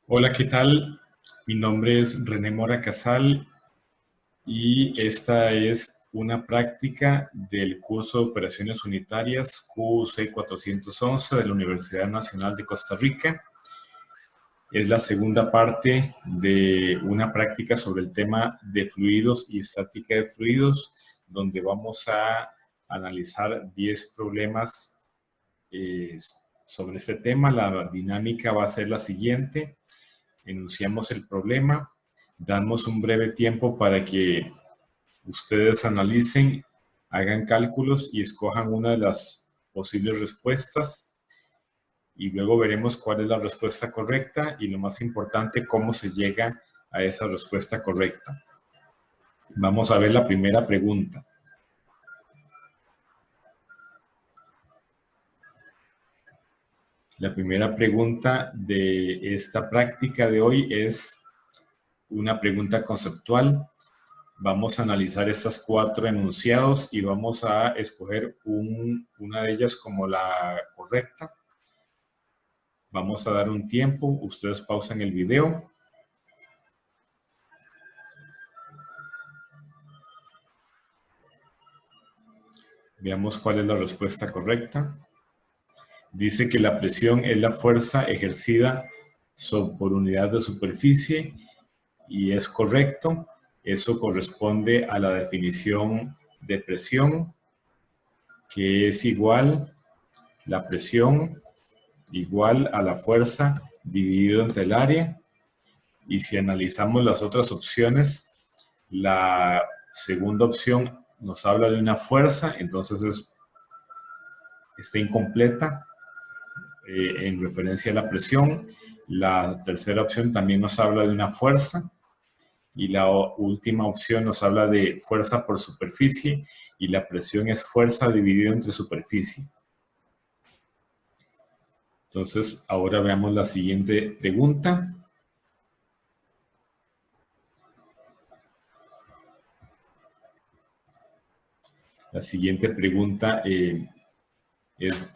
Hola, ¿qué tal? Mi nombre es René Mora Casal y esta es una práctica del curso de Operaciones Unitarias QC 411 de la Universidad Nacional de Costa Rica. Es la segunda parte de una práctica sobre el tema de fluidos y estática de fluidos, donde vamos a analizar 10 problemas eh, sobre este tema. La dinámica va a ser la siguiente. Enunciamos el problema, damos un breve tiempo para que ustedes analicen, hagan cálculos y escojan una de las posibles respuestas y luego veremos cuál es la respuesta correcta y lo más importante, cómo se llega a esa respuesta correcta. Vamos a ver la primera pregunta. La primera pregunta de esta práctica de hoy es una pregunta conceptual. Vamos a analizar estas 4 enunciados y vamos a escoger una de ellas como la correcta. Vamos a dar un tiempo. Ustedes pausan el video. Veamos cuál es la respuesta correcta. Dice que la presión es la fuerza ejercida por unidad de superficie y es correcto. Eso corresponde a la definición de presión, que es igual la presión igual a la fuerza dividido entre el área. Y si analizamos las otras opciones, la segunda opción nos habla de una fuerza, entonces está incompleta en referencia a la presión. La tercera opción también nos habla de una fuerza. Y la última opción nos habla de fuerza por superficie y la presión es fuerza dividida entre superficie. Entonces, ahora veamos la siguiente pregunta. La siguiente pregunta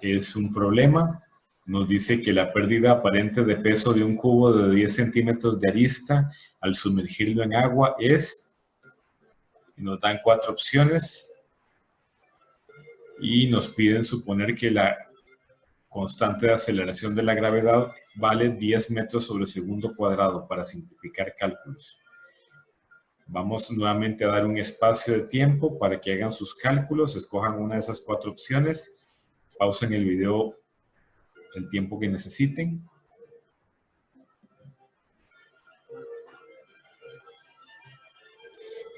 es un problema. Nos dice que la pérdida aparente de peso de un cubo de 10 centímetros de arista al sumergirlo en agua es, nos dan 4 opciones y nos piden suponer que la constante de aceleración de la gravedad vale 10 metros sobre segundo cuadrado para simplificar cálculos. Vamos nuevamente a dar un espacio de tiempo para que hagan sus cálculos, escojan una de esas 4 opciones, pausen el video el tiempo que necesiten.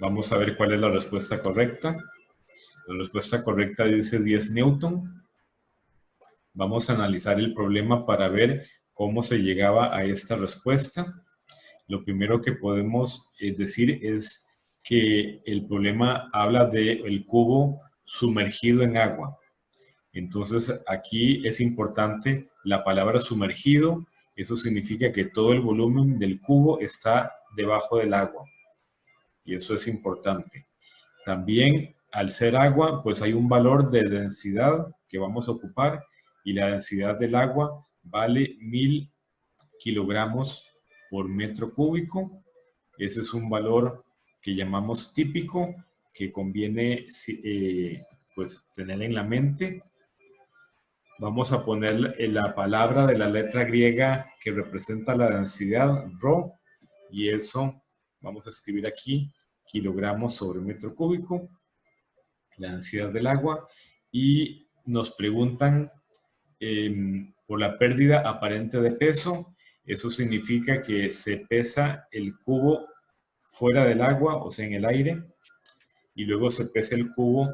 Vamos a ver cuál es la respuesta correcta. La respuesta correcta dice 10 Newton. Vamos a analizar el problema para ver cómo se llegaba a esta respuesta. Lo primero que podemos decir es que el problema habla del cubo sumergido en agua. Entonces aquí es importante la palabra sumergido. Eso significa que todo el volumen del cubo está debajo del agua. Y eso es importante. También, al ser agua, pues hay un valor de densidad que vamos a ocupar y la densidad del agua vale 1000 kilogramos por metro cúbico. Ese es un valor que llamamos típico, que conviene pues tener en la mente. Vamos a poner la palabra de la letra griega que representa la densidad, ρ, y eso vamos a escribir aquí, kilogramos sobre metro cúbico, la densidad del agua, y nos preguntan por la pérdida aparente de peso. Eso significa que se pesa el cubo fuera del agua, o sea, en el aire, y luego se pesa el cubo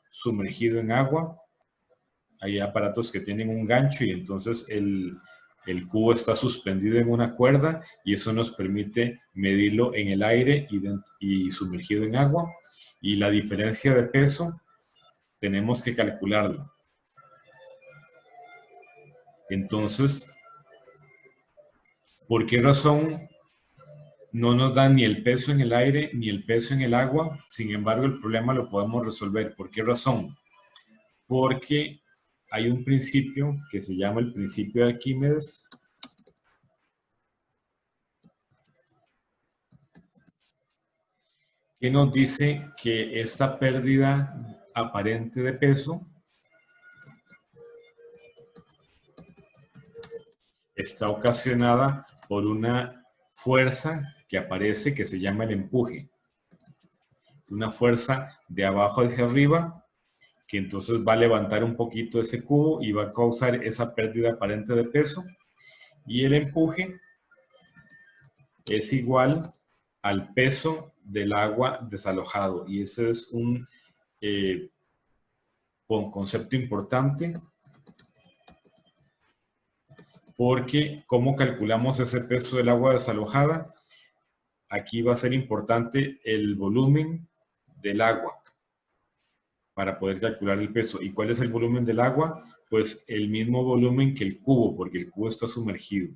sumergido en agua. Hay aparatos que tienen un gancho y entonces el cubo está suspendido en una cuerda y eso nos permite medirlo en el aire y sumergido en agua. Y la diferencia de peso tenemos que calcularla. Entonces, ¿por qué razón no nos dan ni el peso en el aire ni el peso en el agua? Sin embargo, el problema lo podemos resolver. ¿Por qué razón? Porque hay un principio que se llama el principio de Arquímedes, que nos dice que esta pérdida aparente de peso está ocasionada por una fuerza que aparece que se llama el empuje. Una fuerza de abajo hacia arriba que entonces va a levantar un poquito ese cubo y va a causar esa pérdida aparente de peso. Y el empuje es igual al peso del agua desalojado. Y ese es un concepto importante porque ¿cómo calculamos ese peso del agua desalojada? Aquí va a ser importante el volumen del agua para poder calcular el peso. ¿Y cuál es el volumen del agua? Pues el mismo volumen que el cubo, porque el cubo está sumergido.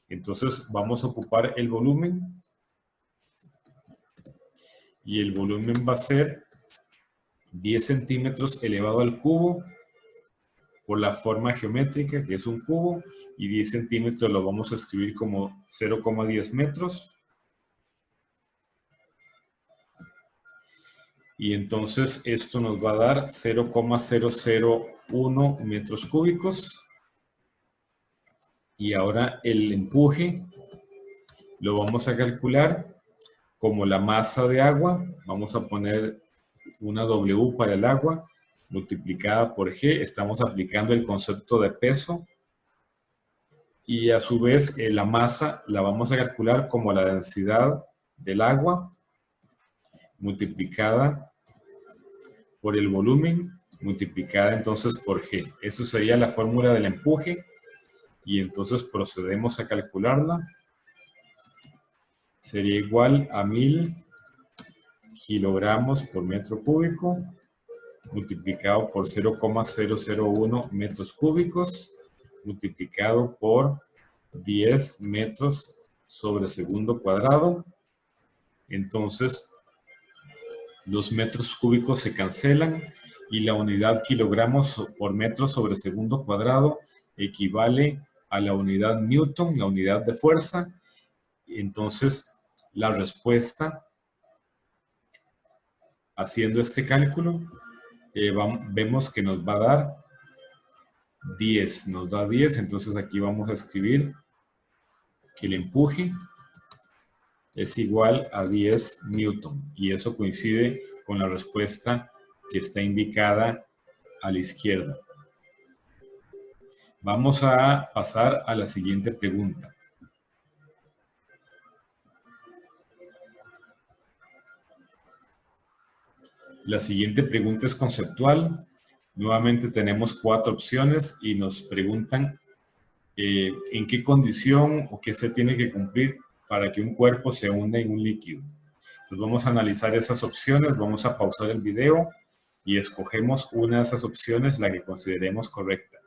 Entonces vamos a ocupar el volumen y el volumen va a ser 10 centímetros elevado al cubo por la forma geométrica que es un cubo, y 10 centímetros lo vamos a escribir como 0,10 metros. Y entonces esto nos va a dar 0,001 metros cúbicos. Y ahora el empuje lo vamos a calcular como la masa de agua. Vamos a poner una W para el agua multiplicada por G. Estamos aplicando el concepto de peso. Y a su vez la masa la vamos a calcular como la densidad del agua multiplicada por el volumen multiplicada entonces por G. Eso sería la fórmula del empuje. Y entonces procedemos a calcularla. Sería igual a 1000 kilogramos por metro cúbico multiplicado por 0,001 metros cúbicos multiplicado por 10 metros sobre segundo cuadrado. Entonces los metros cúbicos se cancelan y la unidad kilogramos por metro sobre segundo cuadrado equivale a la unidad Newton, la unidad de fuerza. Entonces la respuesta, haciendo este cálculo, vemos que nos va a dar 10. Nos da 10, entonces aquí vamos a escribir que el empuje es igual a 10 Newton. Y eso coincide con la respuesta que está indicada a la izquierda. Vamos a pasar a la siguiente pregunta. La siguiente pregunta es conceptual. Nuevamente tenemos 4 opciones y nos preguntan en qué condición o qué se tiene que cumplir para que un cuerpo se hunda en un líquido. Pues vamos a analizar esas opciones, vamos a pausar el video y escogemos una de esas opciones, la que consideremos correcta.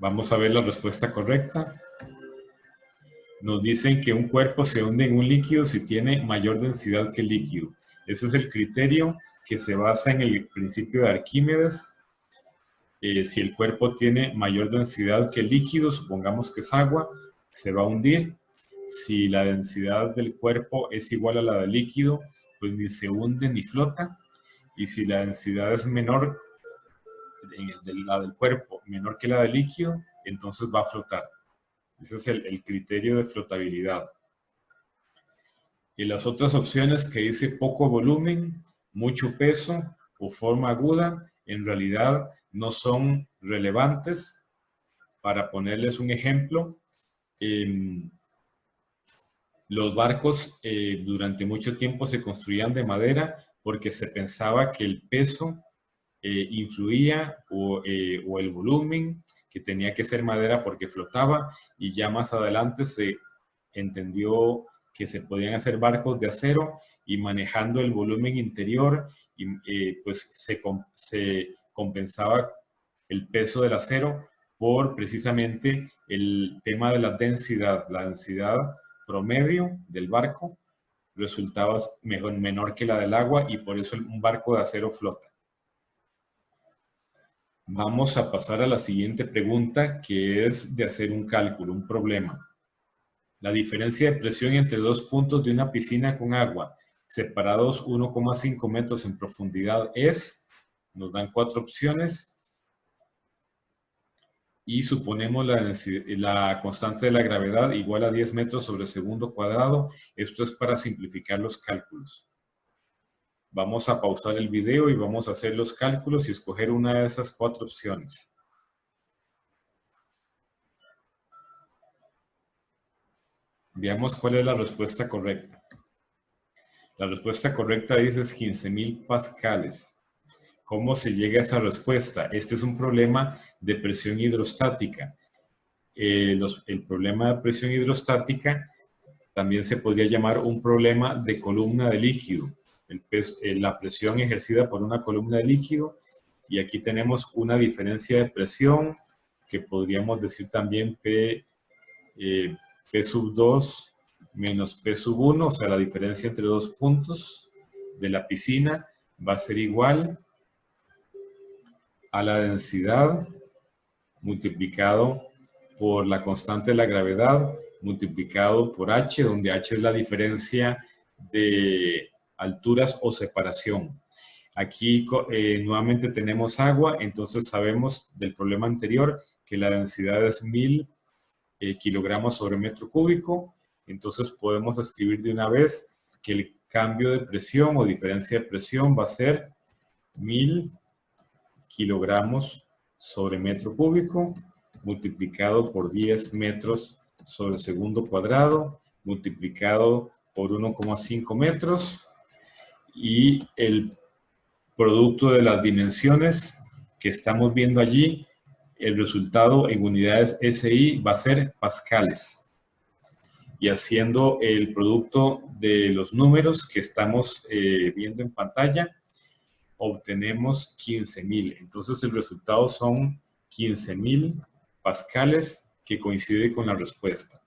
Vamos a ver la respuesta correcta. Nos dicen que un cuerpo se hunde en un líquido si tiene mayor densidad que el líquido. Ese es el criterio que se basa en el principio de Arquímedes. Si el cuerpo tiene mayor densidad que el líquido, supongamos que es agua, se va a hundir. Si la densidad del cuerpo es igual a la del líquido, pues ni se hunde ni flota. Y si la densidad es menor, la del cuerpo menor que la del líquido, entonces va a flotar. Ese es el criterio de flotabilidad. Y las otras opciones que dice poco volumen, mucho peso o forma aguda, en realidad no son relevantes. Para ponerles un ejemplo, los barcos durante mucho tiempo se construían de madera porque se pensaba que el peso influía o el volumen, que tenía que ser madera porque flotaba, y ya más adelante se entendió que se podían hacer barcos de acero y manejando el volumen interior y pues se compensaba el peso del acero por precisamente el tema de la densidad promedio del barco resultaba menor que la del agua y por eso un barco de acero flota. Vamos a pasar a la siguiente pregunta, que es de hacer un cálculo, un problema. La diferencia de presión entre dos puntos de una piscina con agua separados 1,5 metros en profundidad es, nos dan 4 opciones y suponemos la constante de la gravedad igual a 10 metros sobre segundo cuadrado. Esto es para simplificar los cálculos. Vamos a pausar el video y vamos a hacer los cálculos y escoger una de esas 4 opciones. Veamos cuál es la respuesta correcta. La respuesta correcta dice 15.000 pascales. ¿Cómo se llega a esa respuesta? Este es un problema de presión hidrostática. El problema de presión hidrostática también se podría llamar un problema de columna de líquido. La presión ejercida por una columna de líquido. Y aquí tenemos una diferencia de presión que podríamos decir también P sub 2 menos P sub 1, o sea, la diferencia entre dos puntos de la piscina va a ser igual a la densidad multiplicado por la constante de la gravedad multiplicado por h, donde h es la diferencia de alturas o separación. Aquí nuevamente tenemos agua, entonces sabemos del problema anterior que la densidad es 1000 kilogramos sobre metro cúbico. Entonces podemos escribir de una vez que el cambio de presión o diferencia de presión va a ser 1000 kilogramos sobre metro cúbico multiplicado por 10 metros sobre segundo cuadrado multiplicado por 1,5 metros, y el producto de las dimensiones que estamos viendo allí, el resultado en unidades SI va a ser pascales. Y haciendo el producto de los números que estamos viendo en pantalla, obtenemos 15.000. Entonces el resultado son 15.000 pascales, que coincide con la respuesta.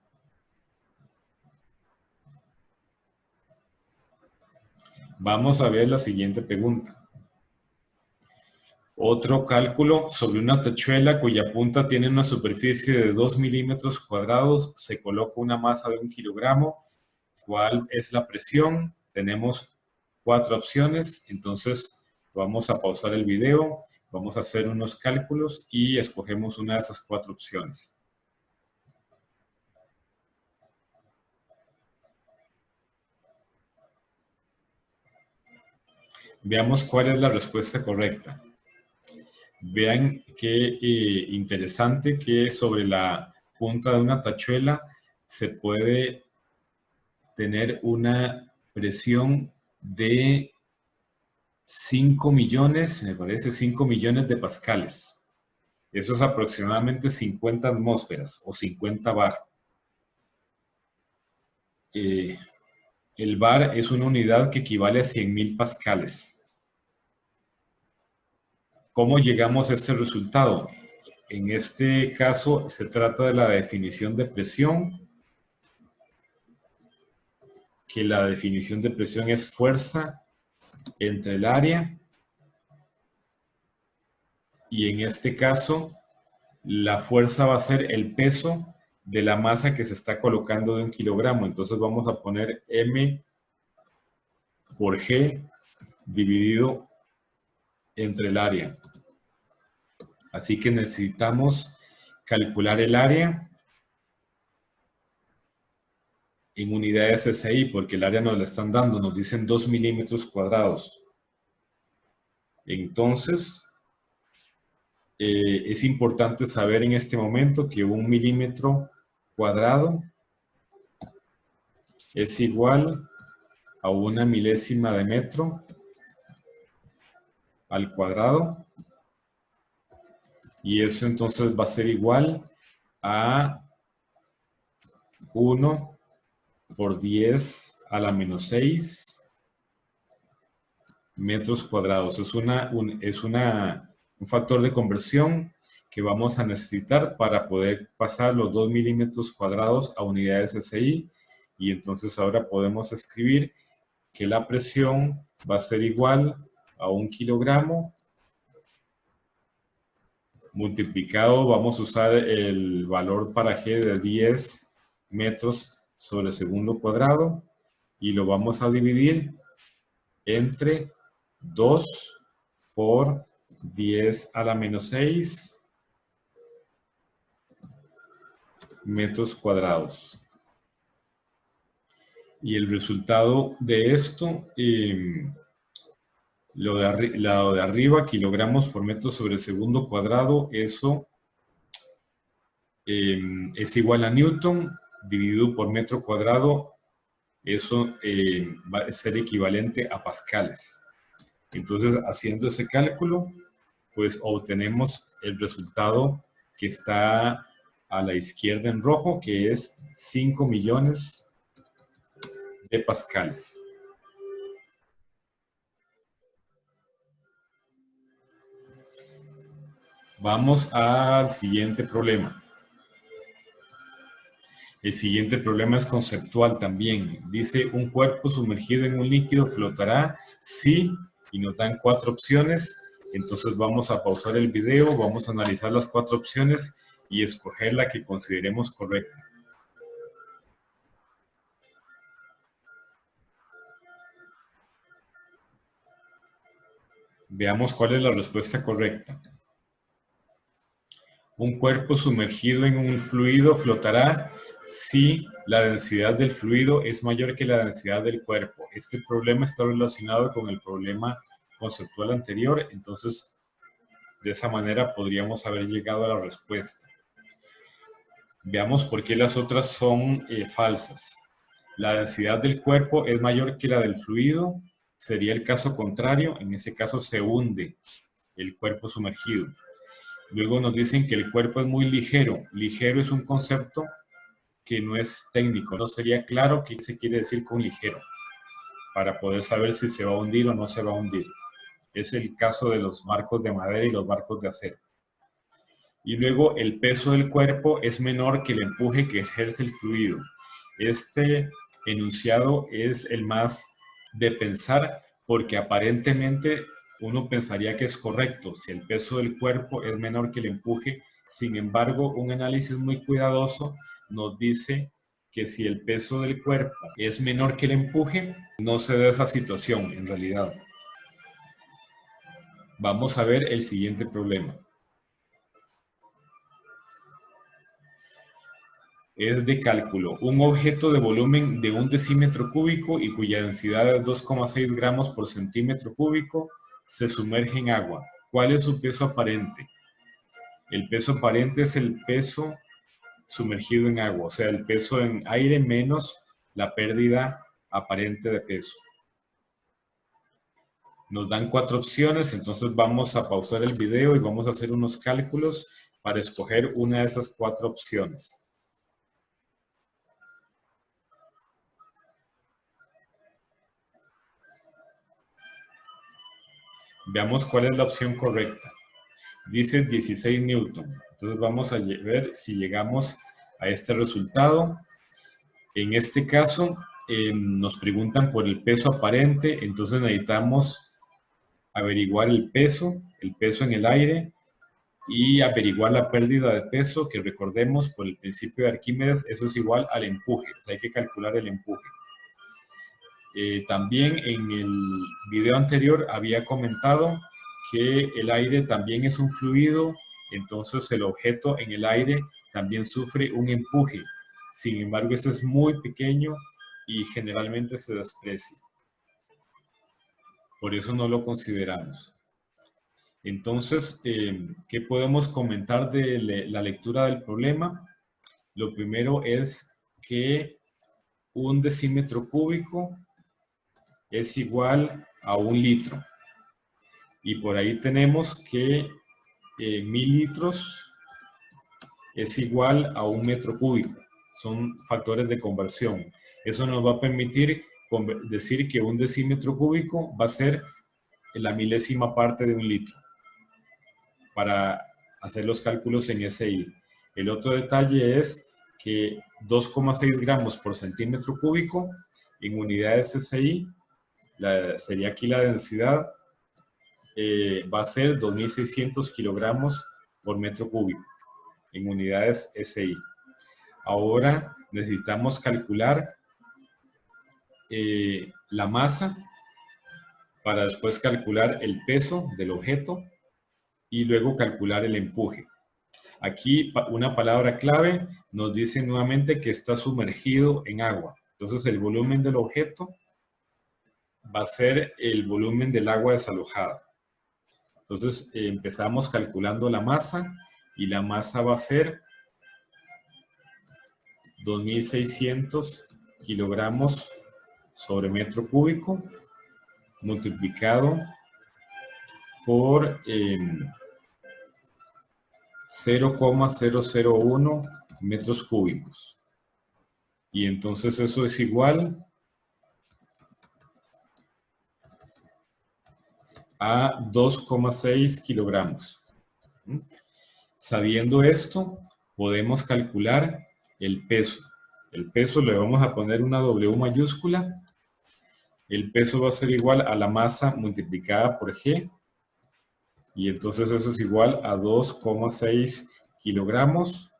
Vamos a ver la siguiente pregunta. Otro cálculo sobre una tachuela cuya punta tiene una superficie de 2 milímetros cuadrados. Se coloca una masa de 1 kilogramo. ¿Cuál es la presión? Tenemos 4 opciones. Entonces vamos a pausar el video. Vamos a hacer unos cálculos y escogemos una de esas 4 opciones. Veamos cuál es la respuesta correcta. Vean qué interesante que sobre la punta de una tachuela se puede tener una presión de 5 millones, me parece 5 millones de pascales. Eso es aproximadamente 50 atmósferas o 50 bar. El bar es una unidad que equivale a 100.000 pascales. ¿Cómo llegamos a este resultado? En este caso se trata de la definición de presión, que la definición de presión es fuerza entre el área, y en este caso la fuerza va a ser el peso de la masa que se está colocando de 1 kilogramo. Entonces vamos a poner M por G dividido entre el área. Así que necesitamos calcular el área en unidades SI, porque el área nos la están dando, nos dicen 2 milímetros cuadrados. Entonces, es importante saber en este momento que 1 milímetro cuadrado es igual a 1 milésima de metro al cuadrado, y eso entonces va a ser igual a 1 por 10 a la menos 6 metros cuadrados. Es un factor de conversión que vamos a necesitar para poder pasar los 2 milímetros cuadrados a unidades SI, y entonces ahora podemos escribir que la presión va a ser igual a 1 kilogramo multiplicado, vamos a usar el valor para G de 10 metros sobre segundo cuadrado y lo vamos a dividir entre 2 por 10 a la menos 6 metros cuadrados. Y el resultado de esto, lo de arriba, kilogramos por metro sobre segundo cuadrado, eso es igual a Newton dividido por metro cuadrado, eso va a ser equivalente a pascales. Entonces, haciendo ese cálculo, pues obtenemos el resultado que está a la izquierda en rojo, que es 5 millones de pascales. Vamos al siguiente problema. El siguiente problema es conceptual también. Dice, un cuerpo sumergido en un líquido flotará si, y nos dan 4 opciones. Entonces vamos a pausar el video, vamos a analizar las 4 opciones y escoger la que consideremos correcta. Veamos cuál es la respuesta correcta. Un cuerpo sumergido en un fluido flotará si la densidad del fluido es mayor que la densidad del cuerpo. Este problema está relacionado con el problema conceptual anterior, entonces de esa manera podríamos haber llegado a la respuesta. Veamos por qué las otras son falsas. La densidad del cuerpo es mayor que la del fluido. Sería el caso contrario. En ese caso se hunde el cuerpo sumergido. Luego nos dicen que el cuerpo es muy ligero. Ligero es un concepto que no es técnico. No sería claro qué se quiere decir con ligero para poder saber si se va a hundir o no se va a hundir. Es el caso de los barcos de madera y los barcos de acero. Y luego el peso del cuerpo es menor que el empuje que ejerce el fluido. Este enunciado es el más de pensar porque aparentemente uno pensaría que es correcto si el peso del cuerpo es menor que el empuje. Sin embargo, un análisis muy cuidadoso nos dice que si el peso del cuerpo es menor que el empuje, no se da esa situación en realidad. Vamos a ver el siguiente problema. Es de cálculo. Un objeto de volumen de 1 decímetro cúbico y cuya densidad es 2,6 gramos por centímetro cúbico se sumerge en agua. ¿Cuál es su peso aparente? El peso aparente es el peso sumergido en agua, o sea, el peso en aire menos la pérdida aparente de peso. Nos dan 4 opciones, entonces vamos a pausar el video y vamos a hacer unos cálculos para escoger una de esas 4 opciones. Veamos cuál es la opción correcta. Dice 16 Newton. Entonces vamos a ver si llegamos a este resultado. En este caso, nos preguntan por el peso aparente. Entonces necesitamos averiguar el peso en el aire y averiguar la pérdida de peso, que recordemos por el principio de Arquímedes, eso es igual al empuje. O sea, hay que calcular el empuje. También en el video anterior había comentado que el aire también es un fluido, entonces el objeto en el aire también sufre un empuje. Sin embargo, este es muy pequeño y generalmente se desprecia. Por eso no lo consideramos. Entonces, ¿qué podemos comentar de la lectura del problema? Lo primero es que 1 decímetro cúbico es igual a 1 litro. Y por ahí tenemos que 1000 litros es igual a 1 metro cúbico. Son factores de conversión. Eso nos va a permitir decir que 1 decímetro cúbico va a ser la milésima parte de 1 litro para hacer los cálculos en SI. El otro detalle es que 2,6 gramos por centímetro cúbico en unidades SI, sería aquí la densidad, va a ser 2.600 kilogramos por metro cúbico en unidades SI. Ahora necesitamos calcular la masa para después calcular el peso del objeto y luego calcular el empuje. Aquí una palabra clave nos dice nuevamente que está sumergido en agua. Entonces el volumen del objeto va a ser el volumen del agua desalojada. Entonces empezamos calculando la masa y la masa va a ser 2.600 kilogramos sobre metro cúbico multiplicado por 0,001 metros cúbicos. Y entonces eso es igual a 2,6 kilogramos. Sabiendo esto, podemos calcular el peso. El peso le vamos a poner una W mayúscula. El peso va a ser igual a la masa multiplicada por G. Y entonces eso es igual a 2,6 kilogramos.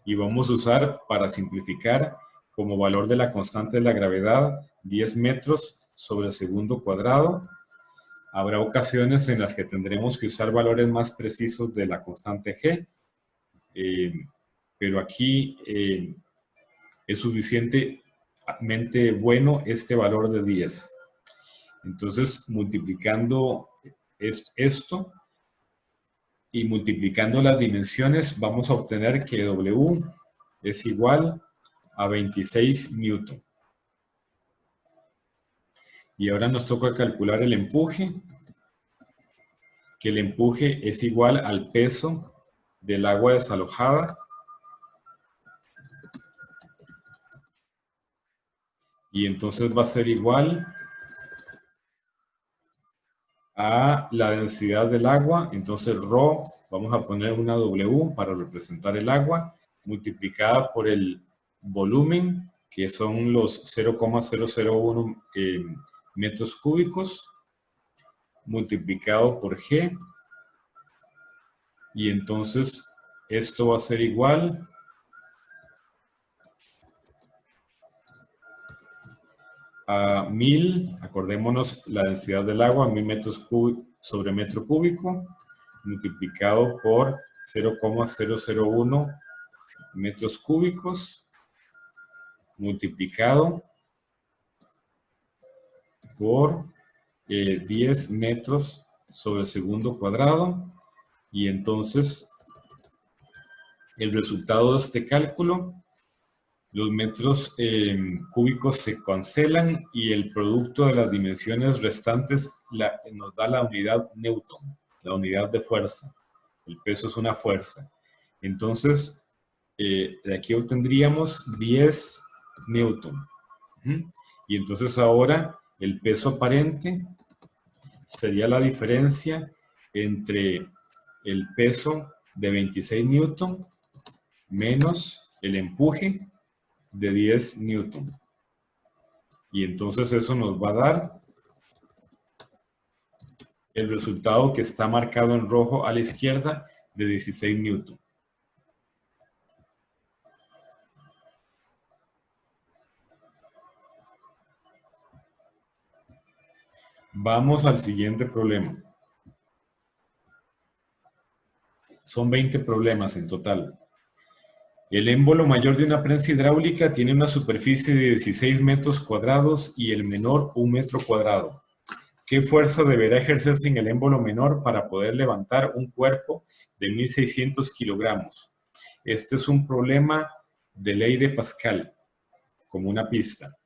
Y vamos a usar, para simplificar, como valor de la constante de la gravedad, 10 metros sobre segundo cuadrado. Habrá ocasiones en las que tendremos que usar valores más precisos de la constante G, pero aquí es suficientemente bueno este valor de 10. Entonces, multiplicando esto y multiplicando las dimensiones, vamos a obtener que W es igual a 26 newton. Y ahora nos toca calcular el empuje, que el empuje es igual al peso del agua desalojada. Y entonces va a ser igual a la densidad del agua. Entonces ρ, vamos a poner una W para representar el agua, multiplicada por el volumen, que son los 0,001 metros cúbicos, multiplicado por G. Y entonces esto va a ser igual a 1000, acordémonos la densidad del agua, 1000 metros cúbicos sobre metro cúbico, multiplicado por 0,001 metros cúbicos, multiplicado por 10 metros sobre segundo cuadrado. Y entonces el resultado de este cálculo, los metros cúbicos se cancelan y el producto de las dimensiones restantes nos da la unidad newton, la unidad de fuerza. El peso es una fuerza. Entonces, de aquí obtendríamos 10 newton. Y entonces ahora el peso aparente sería la diferencia entre el peso de 26 newton menos el empuje de 10 newton. Y entonces eso nos va a dar el resultado que está marcado en rojo a la izquierda de 16 newton. Vamos al siguiente problema. Son 20 problemas en total. El émbolo mayor de una prensa hidráulica tiene una superficie de 16 metros cuadrados y el menor 1 metro cuadrado. ¿Qué fuerza deberá ejercerse en el émbolo menor para poder levantar un cuerpo de 1600 kilogramos? Este es un problema de ley de Pascal, como una pista.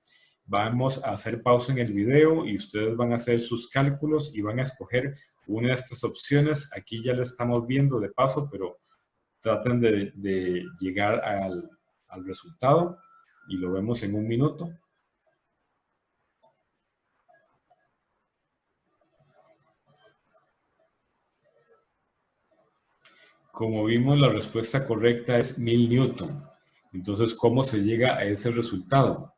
Vamos a hacer pausa en el video y ustedes van a hacer sus cálculos y van a escoger una de estas opciones. Aquí ya la estamos viendo de paso, pero traten de llegar al resultado y lo vemos en un minuto. Como vimos, la respuesta correcta es 1000 newton. Entonces, ¿cómo se llega a ese resultado?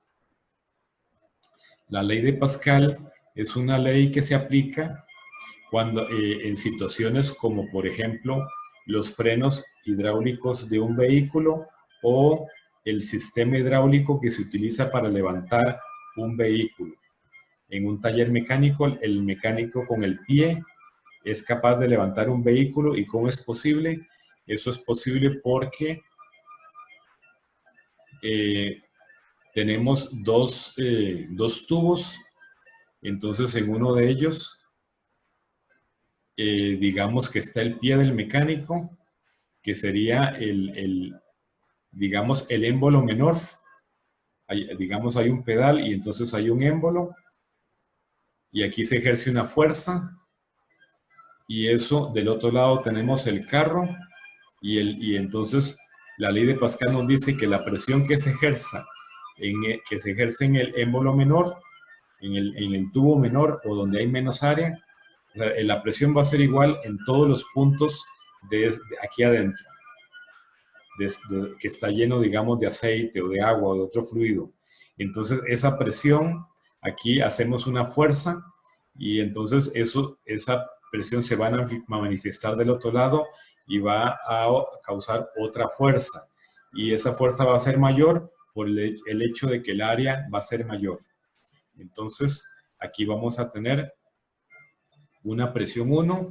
La ley de Pascal es una ley que se aplica cuando, en situaciones como, por ejemplo, los frenos hidráulicos de un vehículo o el sistema hidráulico que se utiliza para levantar un vehículo. En un taller mecánico, el mecánico con el pie es capaz de levantar un vehículo. ¿Y cómo es posible? Eso es posible porque tenemos dos tubos. Entonces, en uno de ellos, digamos que está el pie del mecánico, que sería digamos, el émbolo menor. Digamos, hay un pedal y entonces hay un émbolo. Y aquí se ejerce una fuerza. Y eso, del otro lado tenemos el carro. Y entonces la ley de Pascal nos dice que la presión que se ejerza en el émbolo menor, en el tubo menor o donde hay menos área, la presión va a ser igual en todos los puntos de aquí adentro, que está lleno, digamos, de aceite o de agua o de otro fluido. Entonces esa presión, aquí hacemos una fuerza y entonces esa presión se va a manifestar del otro lado y va a causar otra fuerza. Y esa fuerza va a ser mayor por el hecho de que el área va a ser mayor. Entonces, aquí vamos a tener una presión 1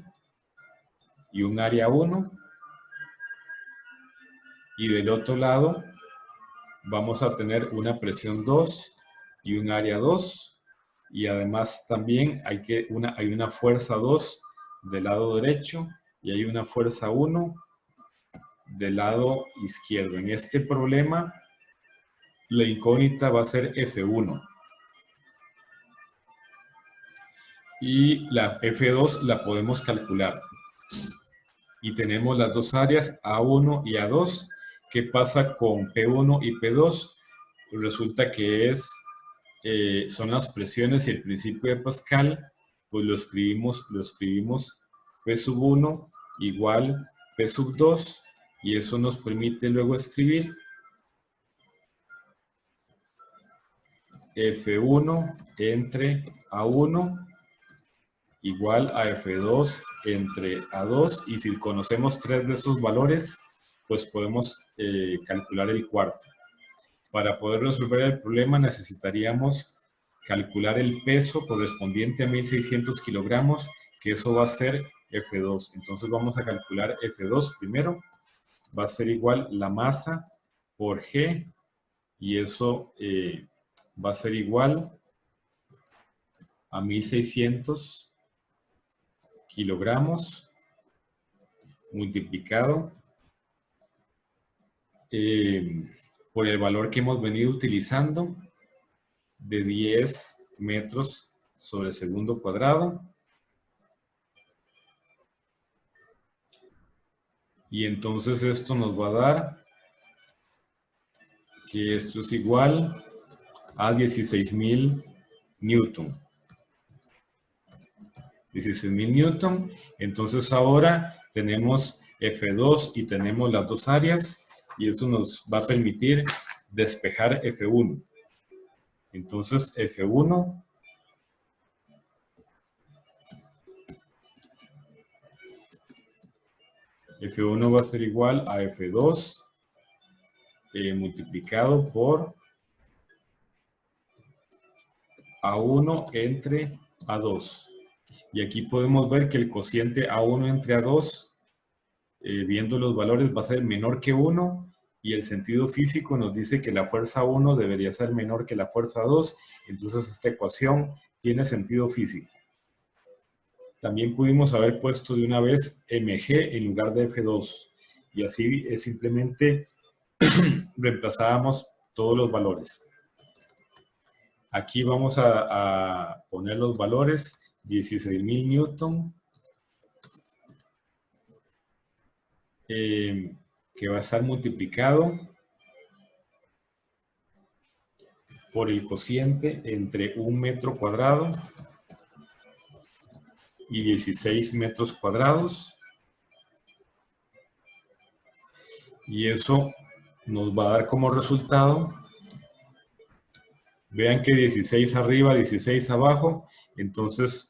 y un área 1. Y del otro lado vamos a tener una presión 2 y un área 2. Y además también hay una fuerza 2 del lado derecho y hay una fuerza 1 del lado izquierdo. En este problema, la incógnita va a ser F1. Y la F2 la podemos calcular. Y tenemos las dos áreas, A1 y A2. ¿Qué pasa con P1 y P2? Pues resulta que son las presiones y el principio de Pascal, pues lo escribimos P sub 1 igual P sub 2, y eso nos permite luego escribir F1 entre A1 igual a F2 entre A2, y si conocemos 3 de esos valores, pues podemos calcular el cuarto. Para poder resolver el problema necesitaríamos calcular el peso correspondiente a 1600 kilogramos, que eso va a ser F2. Entonces vamos a calcular F2 primero. Va a ser igual la masa por G, y eso va a ser igual a 1600 kilogramos multiplicado por el valor que hemos venido utilizando de 10 metros sobre segundo cuadrado. Y entonces esto nos va a dar que esto es igual a 16.000 Newton. 16.000 Newton. Entonces ahora tenemos F2 y tenemos las dos áreas, y eso nos va a permitir despejar F1. Entonces F1 va a ser igual a F2 multiplicado por A1 entre A2. Y aquí podemos ver que el cociente A1 entre A2, viendo los valores, va a ser menor que 1, y el sentido físico nos dice que la fuerza 1 debería ser menor que la fuerza 2, entonces esta ecuación tiene sentido físico. También pudimos haber puesto de una vez mg en lugar de F2, y así simplemente reemplazábamos todos los valores. Aquí vamos a poner los valores. 16.000 Newton, que va a estar multiplicado por el cociente entre 1 metro cuadrado y 16 metros cuadrados. Y eso nos va a dar como resultado, vean que 16 arriba, 16 abajo, entonces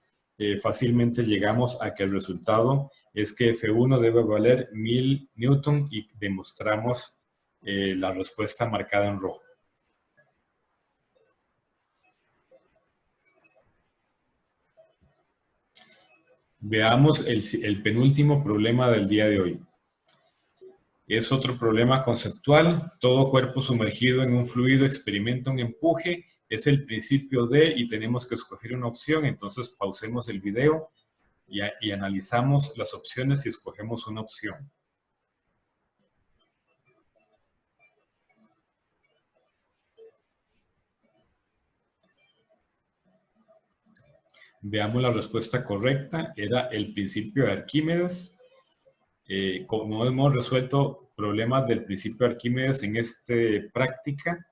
fácilmente llegamos a que el resultado es que F1 debe valer 1000 Newton y demostramos la respuesta marcada en rojo. Veamos el penúltimo problema del día de hoy. Es otro problema conceptual. Todo cuerpo sumergido en un fluido experimenta un empuje. Es el principio de, y tenemos que escoger una opción. Entonces pausemos el video y analizamos las opciones y escogemos una opción. Veamos la respuesta correcta. Era el principio de Arquímedes. Como hemos resuelto problemas del principio de Arquímedes en esta práctica,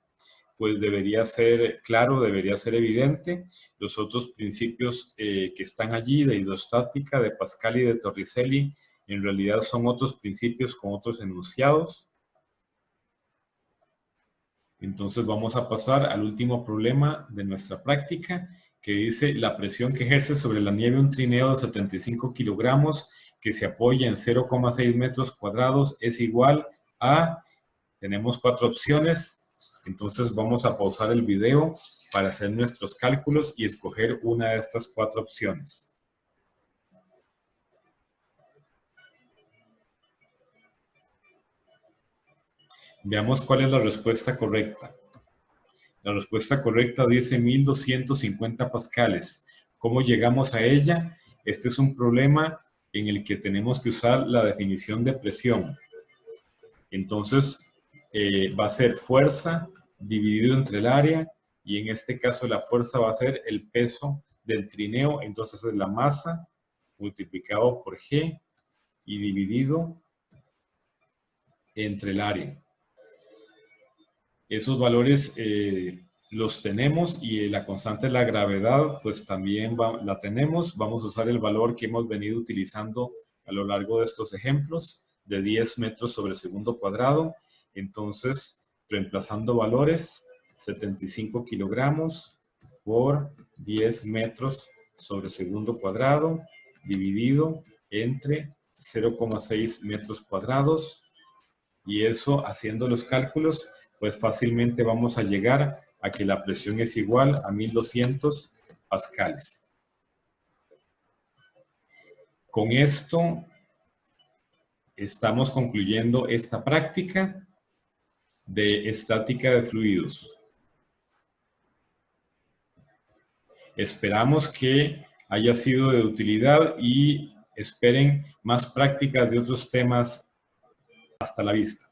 pues debería ser claro, debería ser evidente. Los otros principios que están allí, de hidrostática, de Pascal y de Torricelli, en realidad son otros principios con otros enunciados. Entonces vamos a pasar al último problema de nuestra práctica, que dice la presión que ejerce sobre la nieve un trineo de 75 kilogramos que se apoya en 0,6 metros cuadrados es igual a, tenemos 4 opciones, entonces vamos a pausar el video para hacer nuestros cálculos y escoger una de estas 4 opciones. Veamos cuál es la respuesta correcta. La respuesta correcta dice 1250 pascales. ¿Cómo llegamos a ella? Este es un problema en el que tenemos que usar la definición de presión. Entonces, va a ser fuerza dividido entre el área, y en este caso la fuerza va a ser el peso del trineo, entonces es la masa multiplicado por G y dividido entre el área. Esos valores los tenemos, y la constante de la gravedad pues también la tenemos. Vamos a usar el valor que hemos venido utilizando a lo largo de estos ejemplos, de 10 metros sobre segundo cuadrado. Entonces, reemplazando valores, 75 kilogramos por 10 metros sobre segundo cuadrado dividido entre 0,6 metros cuadrados. Y eso, haciendo los cálculos, pues fácilmente vamos a llegar a que la presión es igual a 1200 pascales. Con esto estamos concluyendo esta práctica de estática de fluidos. Esperamos que haya sido de utilidad y esperen más prácticas de otros temas. Hasta la vista.